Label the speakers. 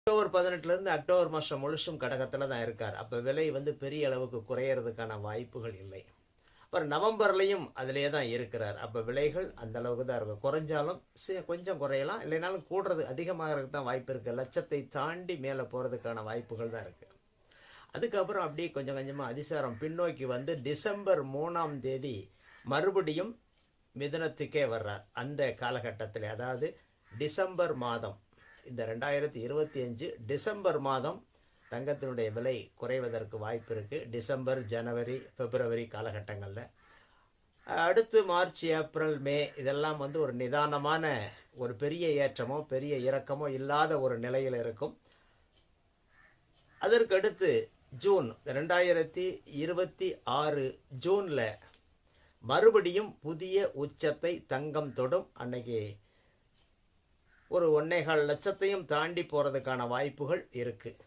Speaker 1: October 18லேருந்து October மாதம் முழுசும் கடகத்தில் தான் இருக்கார். அப்போ விலை பெரிய அளவுக்கு குறையிறதுக்கான வாய்ப்புகள் இல்லை. அப்புறம் நவம்பர்லையும் அதிலே தான் இருக்கிறார். அப்போ விலைகள் அந்த அளவுக்கு தான் இருக்கும். குறைஞ்சாலும் கொஞ்சம் குறையலாம், இல்லைனாலும் கூடுறது அதிகமாகிறதுக்கு தான் வாய்ப்பு இருக்குது. லட்சத்தை தாண்டி மேலே போகிறதுக்கான வாய்ப்புகள் தான் இருக்குது. அதுக்கப்புறம் அப்படியே கொஞ்சம் கொஞ்சமாக அதிசாரம் பின்னோக்கி டிசம்பர் 3ஆம் தேதி மறுபடியும் மிதுனத்துக்கே வர்றார். அந்த காலகட்டத்தில், அதாவது டிசம்பர் மாதம், இந்த 2025 டிசம்பர் மாதம் தங்கத்தினுடைய விலை குறைவதற்கு வாய்ப்பு இருக்குது. டிசம்பர், ஜனவரி, பிப்ரவரி காலகட்டங்களில். அடுத்து மார்ச், ஏப்ரல், மே இதெல்லாம் ஒரு நிதானமான ஒரு பெரிய ஏற்றமோ பெரிய இறக்கமோ இல்லாத ஒரு நிலையில் இருக்கும். அதற்கடுத்து ஜூன் 2026 ஜூனில் மறுபடியும் புதிய உச்சத்தை தங்கம் தொடும். அன்னைக்கு ஒரு 1.25 லட்சத்தையும் தாண்டி போகிறதுக்கான வாய்ப்புகள் இருக்குது.